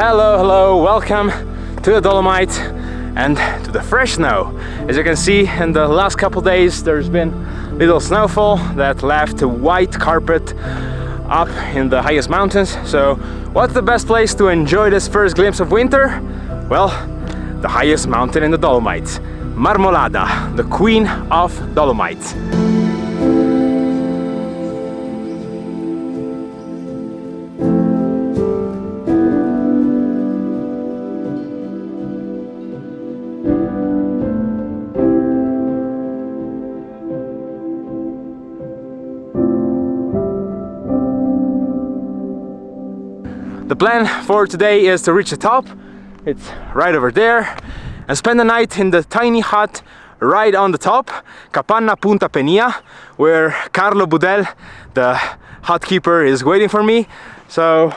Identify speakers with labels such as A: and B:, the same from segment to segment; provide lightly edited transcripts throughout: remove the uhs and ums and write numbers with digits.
A: Hello, welcome to the Dolomites and to the fresh snow. As you can see, in the last couple days there's been little snowfall that left a white carpet up in the highest mountains. So what's the best place to enjoy this first glimpse of winter? Well, the highest mountain in the Dolomites, Marmolada, the queen of Dolomites. The plan for today is to reach the top, it's right over there, and spend the night in the tiny hut right on the top, Capanna Punta Penia, where Carlo Budel, the hut keeper, is waiting for me. So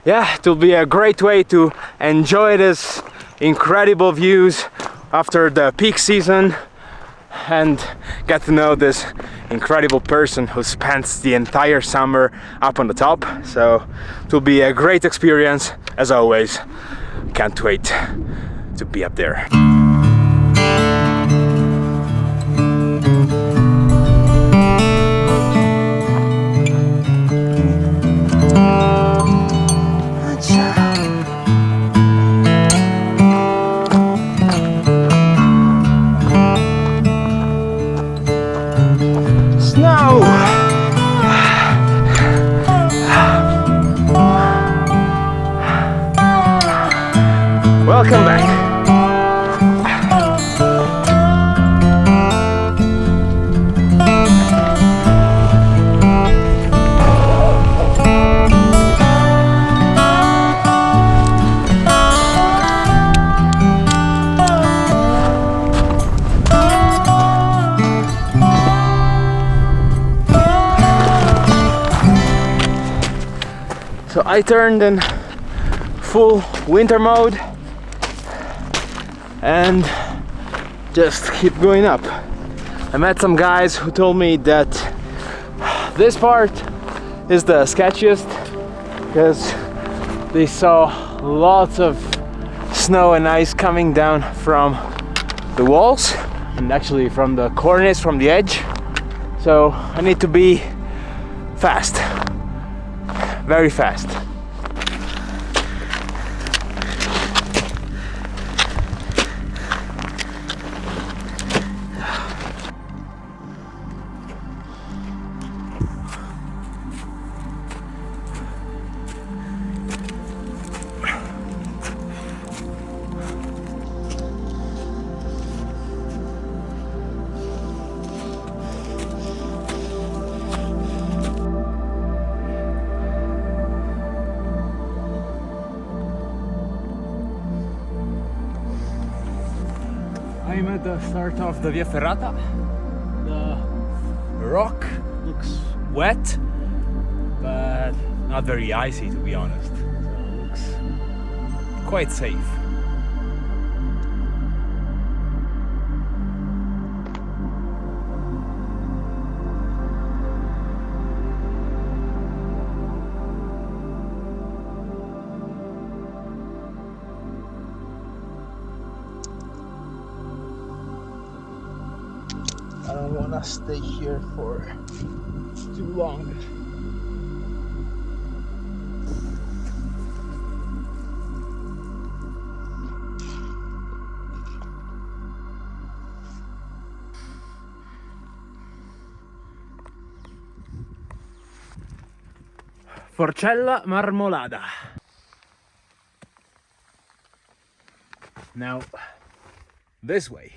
A: yeah, it will be a great way to enjoy this incredible views after the peak season and get to know this incredible person who spends the entire summer up on the top. So it will be a great experience as always. Can't wait to be up there. Welcome back. So I turned in full winter mode and just keep going up. I met some guys who told me that this part is the sketchiest because they saw lots of snow and ice coming down from the walls and actually from the cornice, from the edge. So I need to be fast, very fast. I'm at the start of the Via Ferrata. The rock looks wet, but not very icy, to be honest. So it looks quite safe. I don't want to stay here for too long. Forcella Marmolada. Now, this way.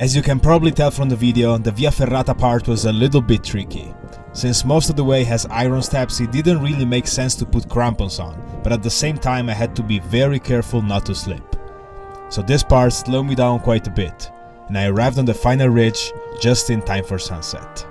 B: As you can probably tell from the video, the via ferrata part was a little bit tricky. Since most of the way has iron steps, it didn't really make sense to put crampons on, but at the same time I had to be very careful not to slip. So this part slowed me down quite a bit, and I arrived on the final ridge just in time for sunset.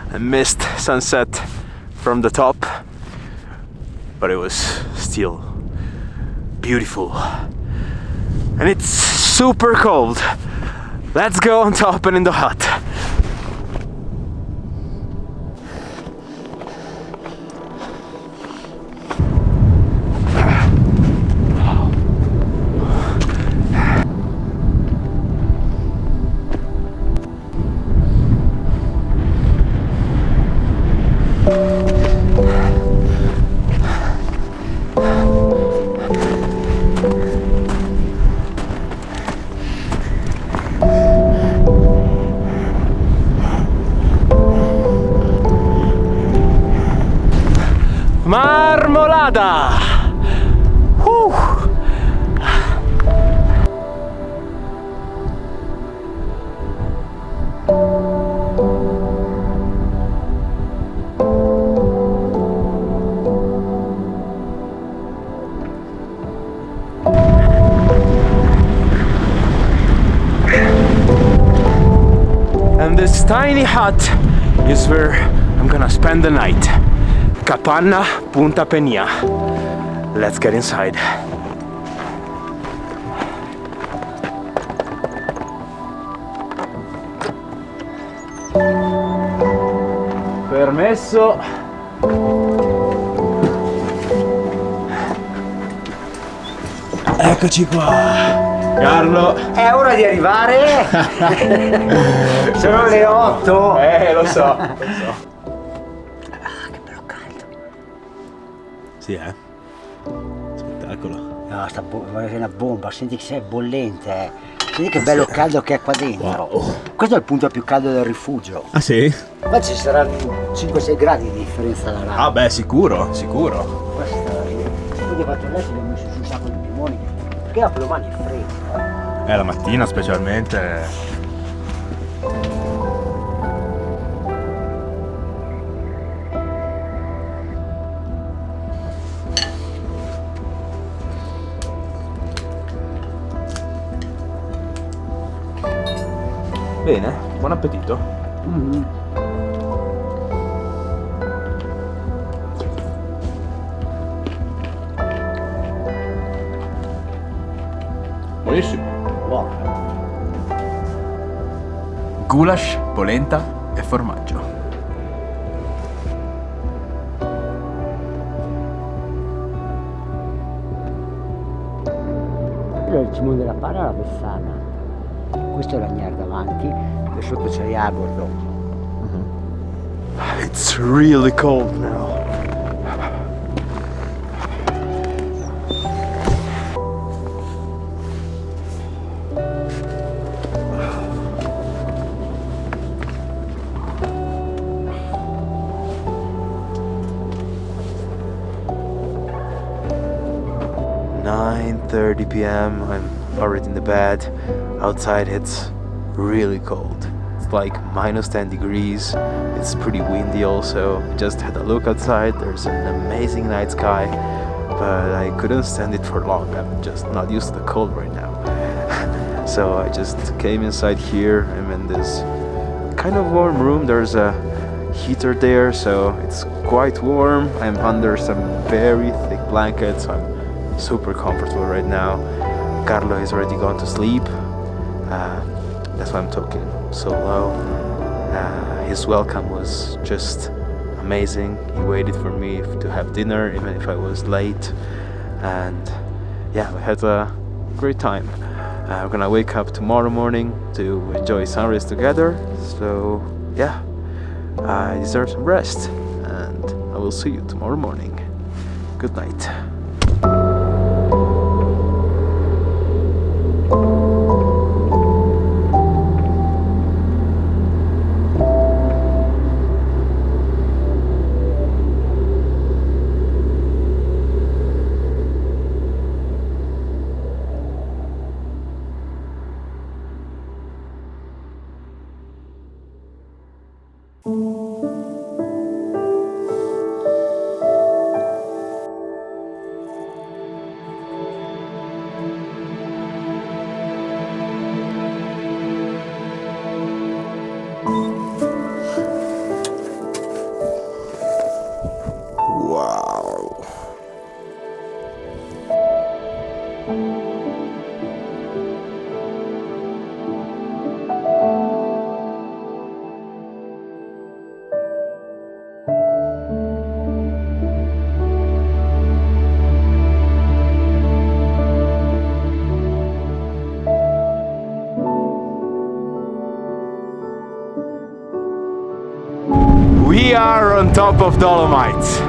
A: I missed sunset from the top, but it was still beautiful. And it's super cold. Let's go on top and in the hut. Marmolada! Whew. And this tiny hut is where I'm gonna spend the night. Capanna Punta Penia. Let's get inside. Permesso. Eccoci qua. Carlo.
C: È ora di arrivare. Sono le 8.
A: Lo so.
B: Sì, spettacolo.
C: No, è una bomba, senti che sei bollente. Senti che bello caldo che è qua dentro.
B: Wow.
C: Questo è il punto più caldo del rifugio.
B: Ah sì?
C: Qua ci saranno 5-6 gradi di differenza da là.
B: Ah beh, sicuro, sicuro.
C: Questa poi ho fatto adesso, abbiamo messo su un sacco di limoni. Perché dopo domani è freddo.
B: La mattina specialmente.
A: Bene, buon appetito.
B: Buonissimo.
C: Buono.
A: Goulash, polenta e formaggio.
C: Quello è il cimone della Para, la Bessana. Questo è l'agnare davanti e sotto c'è l'arbor dopo.
A: It's really cold now. (9:30 p.m. I'm already in the bed. Outside it's really cold. like minus 10 degrees. It's pretty windy also. I just had a look outside. There's an amazing night sky, but I couldn't stand it for long. I'm just not used to the cold right now. So I just came inside here. I'm in this kind of warm room. There's a heater there, so it's quite warm. I'm under some very thick blankets, so I'm super comfortable right now. Carlo is already gone to sleep. That's why I'm talking so low. His welcome was just amazing. He waited for me to have dinner even if I was late, and yeah, we had a great time. We're gonna wake up tomorrow morning to enjoy sunrise together, so yeah, I deserve some rest, and I will see you tomorrow morning. Good night. Wow. We are on top of Dolomites.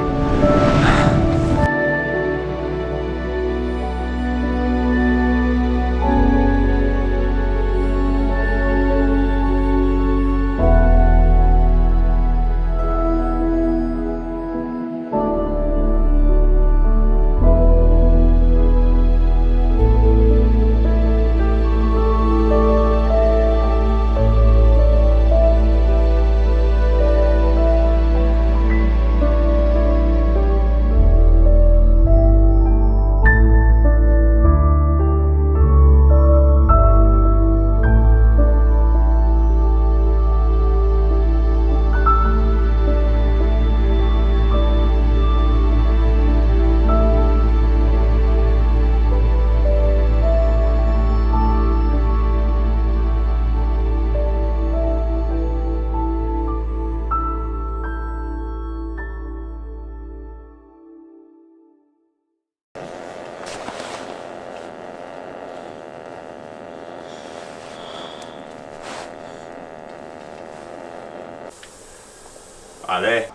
A: Ale.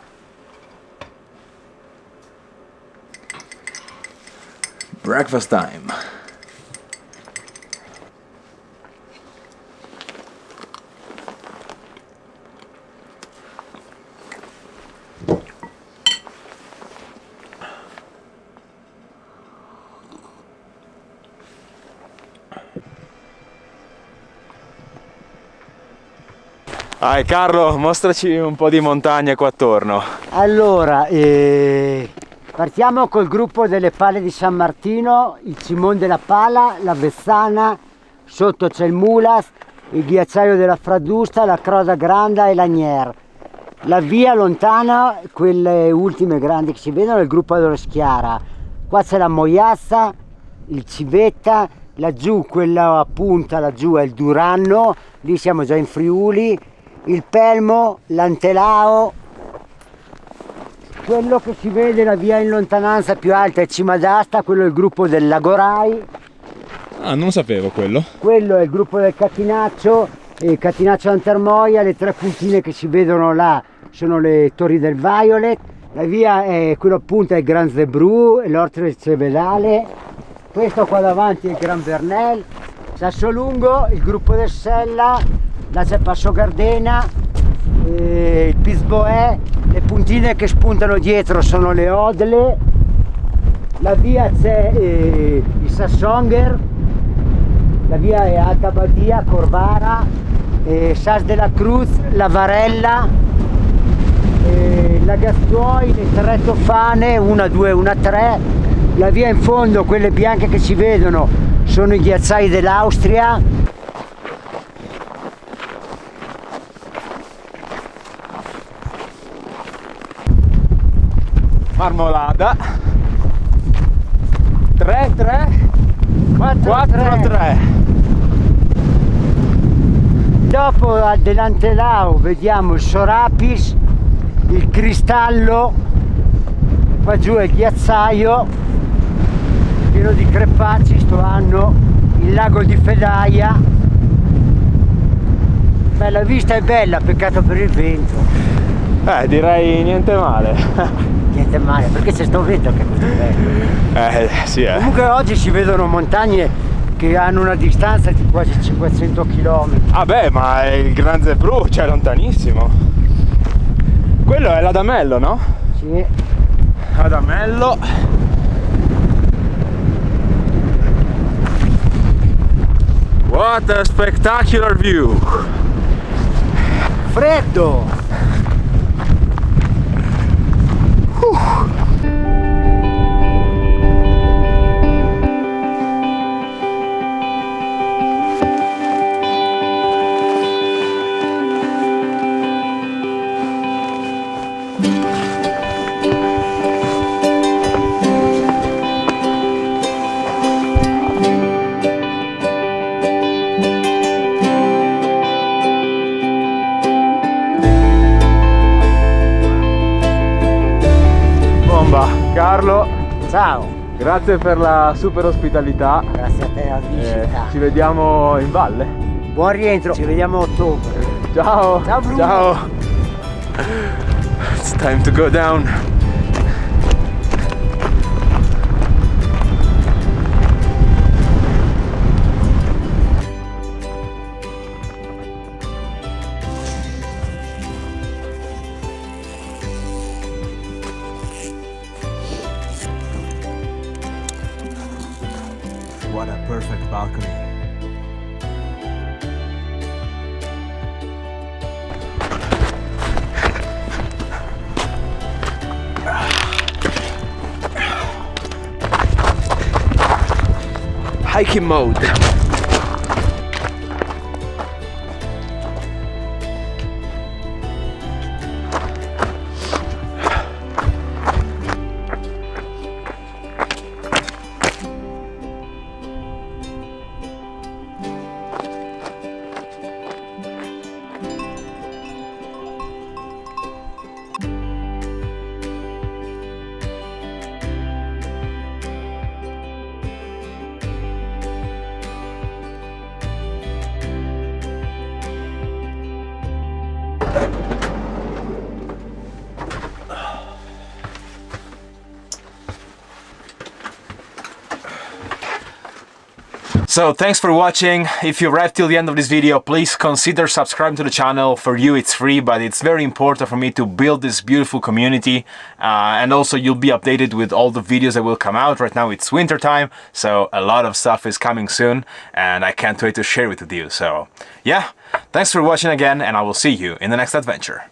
A: Breakfast time. Dai Carlo, mostraci un po' di montagna qua attorno.
C: Allora, partiamo col gruppo delle pale di San Martino, il Cimon della Pala, la Vessana, sotto c'è il Mulas, il ghiacciaio della Fradusta, la Croda Granda e l'Agnier. La via lontana, quelle ultime grandi che si vedono, è il gruppo della Schiara. Qua c'è la Moiazza, il Civetta, laggiù, quella a punta, laggiù è il Duranno, lì siamo già in Friuli, il Pelmo, l'Antelao, quello che si vede, la via in lontananza più alta è Cima d'Asta, quello è il gruppo del Lagorai.
A: Ah, non sapevo quello.
C: Quello è il gruppo del Catinaccio, e Catinaccio Antermoia, le tre puntine che si vedono là sono le Torri del Violet, la via è quello appunto è il Gran Zebrù, l'Ortre Cevedale, questo qua davanti è il Gran Vernel, Sassolungo, il gruppo del Sella, là c'è Passo Gardena, il Pisboè, le puntine che spuntano dietro sono le Odle, la via c'è il Sassonger, la via è Alta Badia, Corvara, Sas de la Cruz, la Varella, la Gastuoi, le tre tofane, una, due, una, tre. La via in fondo, quelle bianche che si vedono, sono i ghiacciai dell'Austria.
A: Marmolada 3 3 4 3.
C: Dopo al Delantelao vediamo il Sorapis, il Cristallo, qua giù è il ghiacciaio pieno di crepacci, sto anno il lago di Fedaia. Beh, la vista è bella, peccato per il vento.
A: Direi niente male.
C: Niente male, perché c'è sto vento che è così bello.
A: Sì,
C: Comunque oggi si vedono montagne che hanno una distanza di quasi 500 km.
A: Ah beh, ma il Gran Zeppru, cioè lontanissimo. Quello è l'Adamello, no?
C: Sì.
A: Adamello. What a spectacular view.
C: Freddo!
A: Carlo,
C: Ciao!
A: grazie per la super ospitalità.
C: Grazie a te la visita.
A: Ci vediamo in valle.
C: Buon rientro, ci vediamo a ottobre.
A: Ciao!
C: Ciao Bruno!
A: Ciao! It's time to go down.
B: What a perfect balcony.
A: Hiking mode. So thanks for watching. If you arrived till the end of this video, please consider subscribing to the channel. For you it's free, but it's very important for me to build this beautiful community, and also you'll be updated with all the videos that will come out. Right now it's winter time, so a lot of stuff is coming soon and I can't wait to share it with you. So yeah, thanks for watching again, and I will see you in the next adventure.